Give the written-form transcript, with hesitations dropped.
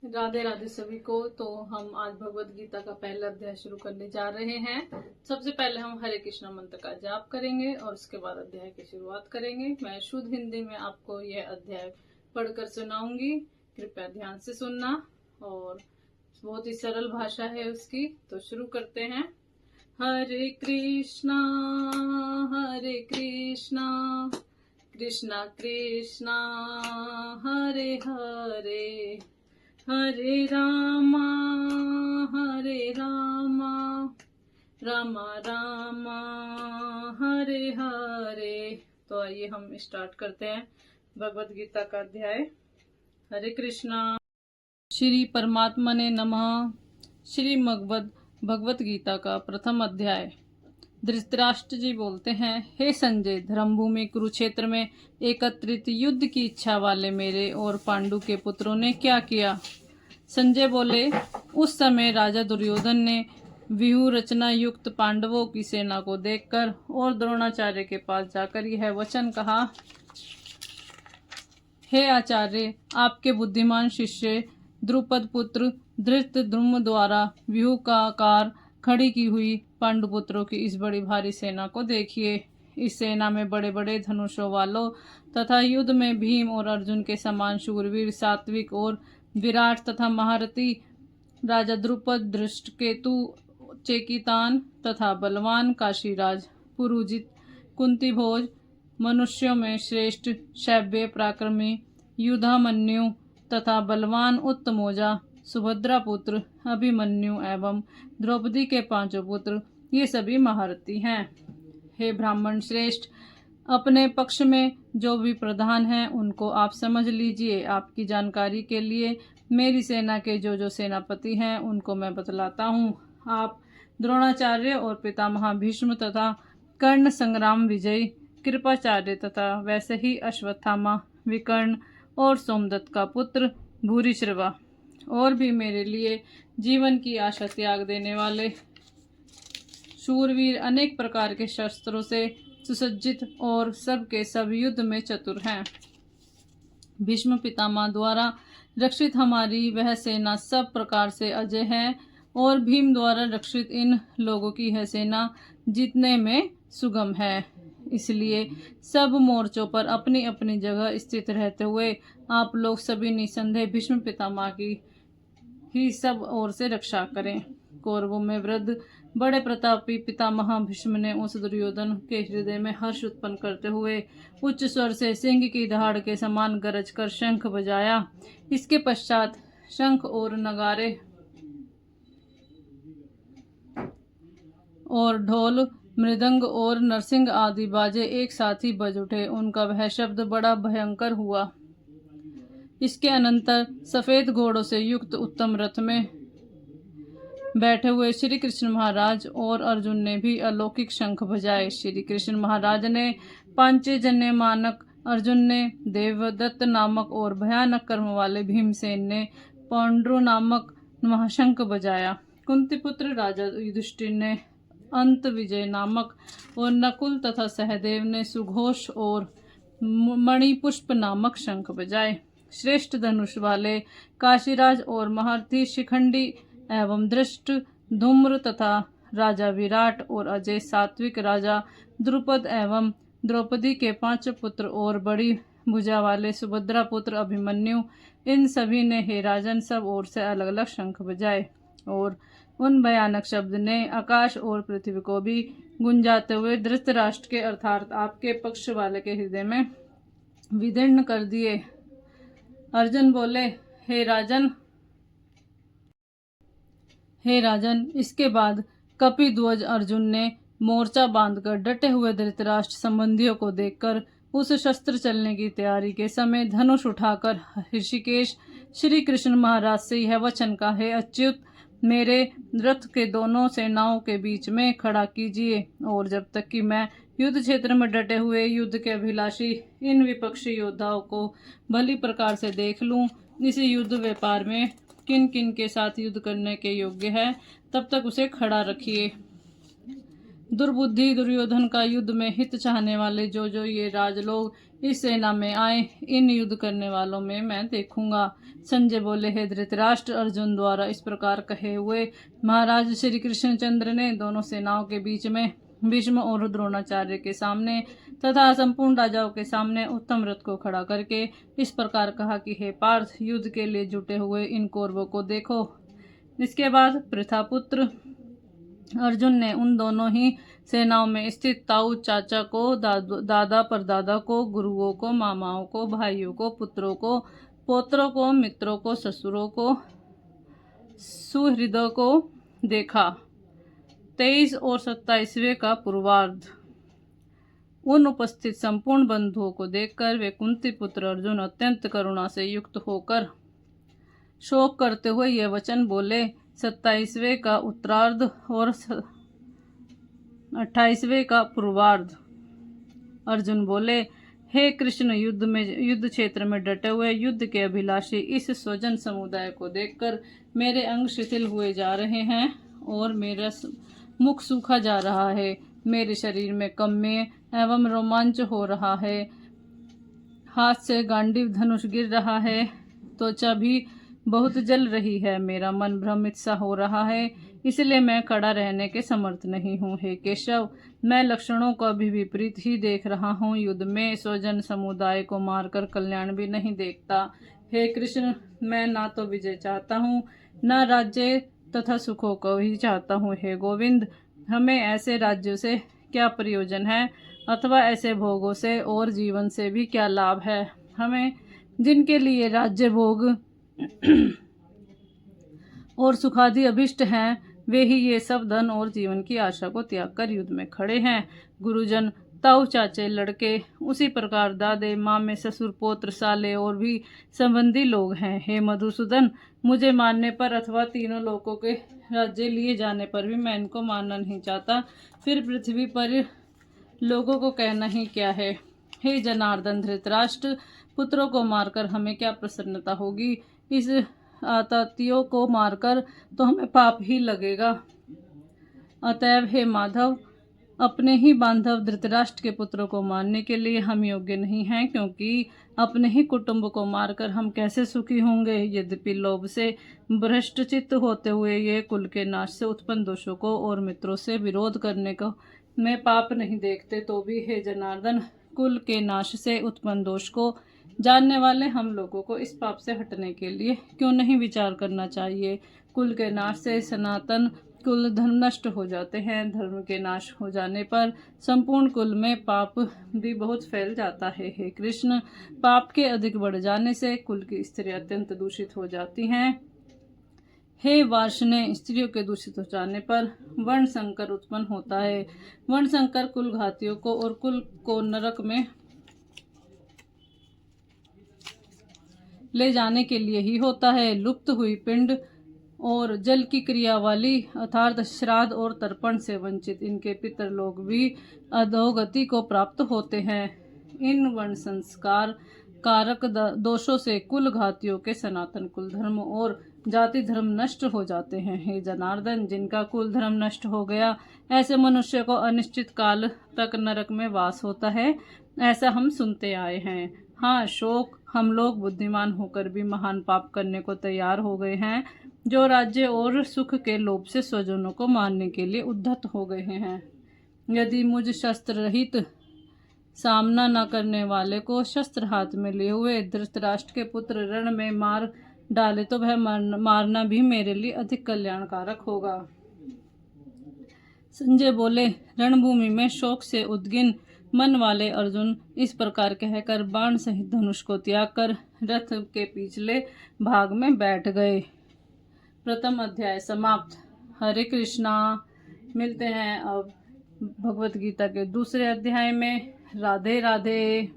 राधे राधे सभी को। तो हम आज भगवत गीता का पहला अध्याय शुरू करने जा रहे हैं। सबसे पहले हम हरे कृष्ण मंत्र का जाप करेंगे और उसके बाद अध्याय की शुरुआत करेंगे। मैं शुद्ध हिंदी में आपको यह अध्याय पढ़कर सुनाऊंगी, कृपया ध्यान से सुनना। और बहुत ही सरल भाषा है उसकी। तो शुरू करते हैं। हरे कृष्णा कृष्णा कृष्णा हरे हरे, हरे रामा रामा रामा हरे हरे। तो आइए हम स्टार्ट करते हैं भगवत गीता का अध्याय। हरे कृष्णा। श्री परमात्मा ने नमः। श्री भगवत गीता का प्रथम अध्याय। धृतराष्ट्र जी बोलते हैं, हे संजय, धर्मभूमि कुरुक्षेत्र में एकत्रित युद्ध की इच्छा वाले मेरे और पांडु के पुत्रों ने क्या किया? संजय बोले, उस समय राजा दुर्योधन ने व्यूह रचना युक्त पांडवों की सेना को देखकर और द्रोणाचार्य के पास जाकर यह वचन कहा, हे आचार्य, आपके बुद्धिमान शिष्य द्रुपद पुत्र धृतद्युम्न द्वारा व्यूह का आकार खड़ी की हुई पांडुपुत्रों की इस बड़ी भारी सेना को देखिए। इस सेना में बड़े बड़े धनुषों वालों तथा युद्ध में भीम और अर्जुन के समान शूरवीर, सात्विक और विराट तथा महारथी राजा द्रुपद, धृष्टकेतु, चेकितान तथा बलवान काशीराज, पुरुजित, कुंतीभोज, मनुष्यों में श्रेष्ठ शैब्य पराक्रमी युधामन्यु तथा बलवान उत्तमोजा, सुभद्रा पुत्र अभिमन्यु एवं द्रौपदी के पांचों पुत्र, ये सभी महारथी हैं। हे ब्राह्मण श्रेष्ठ, अपने पक्ष में जो भी प्रधान हैं उनको आप समझ लीजिए। आपकी जानकारी के लिए मेरी सेना के जो सेनापति हैं उनको मैं बतलाता हूँ। आप द्रोणाचार्य और पितामह भीष्म तथा कर्ण संग्राम विजयी कृपाचार्य तथा वैसे ही अश्वत्थामा, विकर्ण और सोमदत्त का पुत्र भूरिश्रवा और भी मेरे लिए जीवन की आशा त्याग देने वाले शूरवीर, अनेक प्रकार के शस्त्रों से सुसज्जित और सब के सब युद्ध में चतुर हैं। भीष्म पितामह द्वारा रक्षित हमारी वह सेना सब प्रकार से अजय है और भीम द्वारा रक्षित इन लोगों की यह सेना जीतने में सुगम है। इसलिए सब मोर्चों पर अपनी अपनी जगह स्थित रहते हुए आप लोग सभी निसंदेह भीष्म पितामह की ही सब ओर से रक्षा करें। कौरवों में वृद्ध बड़े प्रतापी पितामह भीष्म ने उस दुर्योधन के हृदय में हर्ष उत्पन्न करते हुए उच्च स्वर से सिंह की दहाड़ के समान गरज कर शंख बजाया। इसके पश्चात शंख और नगारे और ढोल, मृदंग और नरसिंह आदि बाजे एक साथ ही बज उठे। उनका वह शब्द बड़ा भयंकर हुआ। इसके अनंतर सफेद घोड़ों से युक्त उत्तम रथ में बैठे हुए श्री कृष्ण महाराज और अर्जुन ने भी अलौकिक शंख बजाए। श्री कृष्ण महाराज ने पांचजन्य मानक, अर्जुन ने देवदत्त नामक और भयानक कर्म वाले भीमसेन ने पौंड्र नामक महाशंख बजाया। कुंती पुत्र राजा युधिष्ठिर ने अंत विजय नामक और नकुल तथा सहदेव ने सुघोष और मणिपुष्प नामक शंख बजाए। श्रेष्ठ धनुष वाले काशीराज और महारथी शिखंडी एवं दृष्ट धूम्र तथा राजा विराट और अजय सात्विक राजा द्रुपद एवं द्रौपदी के पांच पुत्र और बड़ी भुजा वाले सुभद्रा पुत्र अभिमन्यु, इन सभी ने हे राजन सब ओर से अलग अलग शंख बजाए और उन भयानक शब्द ने आकाश और पृथ्वी को भी गुंजाते हुए धृतराष्ट्र के अर्थात आपके पक्ष वाले के हृदय में विदीर्ण कर दिए। अर्जुन बोले, हे राजन, इसके बाद कपिध्वज अर्जुन ने मोर्चा बांधकर डटे हुए धृतराष्ट्र संबंधियों को देखकर उस शस्त्र चलने की तैयारी के समय धनुष उठाकर ऋषिकेश श्री कृष्ण महाराज से यह वचन कहा, हे अच्युत, मेरे रथ के दोनों सेनाओं के बीच में खड़ा कीजिए और जब तक कि मैं युद्ध क्षेत्र में डटे हुए युद्ध के अभिलाषी इन विपक्षी योद्धाओं को भली प्रकार से देख लूं, इस युद्ध व्यापार में किन किन के साथ युद्ध करने के योग्य है, तब तक उसे खड़ा रखिए। दुर्बुद्धि दुर्योधन का युद्ध में हित चाहने वाले जो ये राजलोग इस सेना में आए, इन युद्ध करने वालों में मैं देखूंगा। संजय बोले, हे धृतराष्ट्र, अर्जुन द्वारा इस प्रकार कहे हुए महाराज श्री कृष्णचंद्र ने दोनों सेनाओं के बीच में भीष्म और द्रोणाचार्य के सामने तथा संपूर्ण राजाओं के सामने उत्तम रथ को खड़ा करके इस प्रकार कहा कि हे पार्थ, युद्ध के लिए जुटे हुए इन कौरवों को देखो। इसके बाद पृथापुत्र अर्जुन ने उन दोनों ही सेनाओं में स्थित ताऊ चाचा को, दादा परदादा को, गुरुओं को, मामाओं को, भाइयों को, पुत्रों को, पोत्रों को, मित्रों को, ससुरों को, सुहृदों को देखा। 23 और 27वें का पूर्वार्ध। उन उपस्थित संपूर्ण बंधुओं को देखकर वे कुंती पुत्र अर्जुन अत्यंत करुणा से युक्त होकर शोक करते हुए यह वचन बोले। 27वें का उत्तरार्ध और 28वें का पूर्वार्ध। अर्जुन बोले, हे कृष्ण, युद्ध क्षेत्र में डटे हुए युद्ध के अभिलाषी इस स्वजन समुदाय को देखकर मेरे अंग शिथिल हुए जा रहे हैं और मेरा मुख सूखा जा रहा है। मेरे शरीर में कम्मे एवं रोमांच हो रहा है। हाथ से गांडीव धनुष गिर रहा है। त्वचा भी बहुत जल रही है। मेरा मन भ्रमित सा हो रहा है, इसलिए मैं खड़ा रहने के समर्थ नहीं हूँ। हे केशव, मैं लक्षणों को अभी विपरीत ही देख रहा हूँ। युद्ध में स्वजन समुदाय को मारकर कल्याण भी नहीं देखता। हे कृष्ण, मैं ना तो विजय चाहता हूँ, न राज्य तथा सुखों को ही चाहता हूँ। हे गोविंद, हमें ऐसे राज्यों से क्या प्रयोजन है अथवा ऐसे भोगों से और जीवन से भी क्या लाभ है। हमें जिनके लिए राज्य भोग और सुखादि अभिष्ट हैं, वे ही ये सब धन और जीवन की आशा को त्याग कर युद्ध में खड़े हैं। गुरुजन, ताऊ चाचे, लड़के, उसी प्रकार दादे, मामे, ससुर, पोत्र, साले और भी संबंधी लोग हैं। हे मधुसूदन, मुझे मारने पर अथवा तीनों लोगों के राज्य लिए जाने पर भी मैं इनको मारना नहीं चाहता। फिर पृथ्वी पर लोगों को कहना ही क्या है। हे जनार्दन, धृतराष्ट्र पुत्रों को मारकर हमें क्या प्रसन्नता होगी। इस आततियों को मारकर तो हमें पाप ही लगेगा। अतएव हे माधव, अपने ही बांधव धृतराष्ट्र के पुत्रों को मारने के लिए हम योग्य नहीं हैं, क्योंकि अपने ही कुटुंब को मारकर हम कैसे सुखी होंगे। यद्यपि लोभ से भ्रष्टचित्त होते हुए ये कुल के नाश से उत्पन्न दोषों को और मित्रों से विरोध करने को में पाप नहीं देखते, तो भी हे जनार्दन, कुल के नाश से उत्पन्न दोष को जानने वाले हम लोगों को इस पाप से हटने के लिए क्यों नहीं विचार करना चाहिए। कुल के नाश से सनातन कुल धर्म नष्ट हो जाते हैं। धर्म के नाश हो जाने पर संपूर्ण कुल में पाप भी बहुत फैल जाता है। हे कृष्ण, पाप के अधिक बढ़ जाने से कुल की स्त्रियां अत्यंत दूषित हो जाती हैं। हे वार्ष्णेय, स्त्रियों के दूषित हो जाने पर वर्ण संकर उत्पन्न होता है। वर्ण संकर कुल घातियों को और कुल को नरक में ले जाने के लिए ही होता है। लुप्त हुई पिंड और जल की क्रिया वाली अर्थात श्राद्ध और तर्पण से वंचित इनके पितर लोग भी अधोगति को प्राप्त होते हैं। इन वर्ण संस्कार कारक दोषों से कुल घातियों के सनातन कुल धर्म और जाति धर्म नष्ट हो जाते हैं। हे जनार्दन, जिनका कुल धर्म नष्ट हो गया, ऐसे मनुष्य को अनिश्चित काल तक नरक में वास होता है, ऐसा हम सुनते आए हैं। हाँ शोक, हम लोग बुद्धिमान होकर भी महान पाप करने को तैयार हो गए हैं, जो राज्य और सुख के लोभ से स्वजनों को मारने के लिए उद्धत हो गए हैं। यदि मुझ शस्त्र रहित सामना न करने वाले को शस्त्र हाथ में लिए हुए धृतराष्ट्र के पुत्र रण में मार डाले तो वह मारना भी मेरे लिए अधिक कल्याणकारक होगा। संजय बोले, रणभूमि में शोक से उद्गिन मन वाले अर्जुन इस प्रकार कहकर बाण सहित धनुष को त्याग कर रथ के पिछले भाग में बैठ गए। प्रथम अध्याय समाप्त। हरे कृष्णा। मिलते हैं अब भगवत गीता के दूसरे अध्याय में। राधे राधे।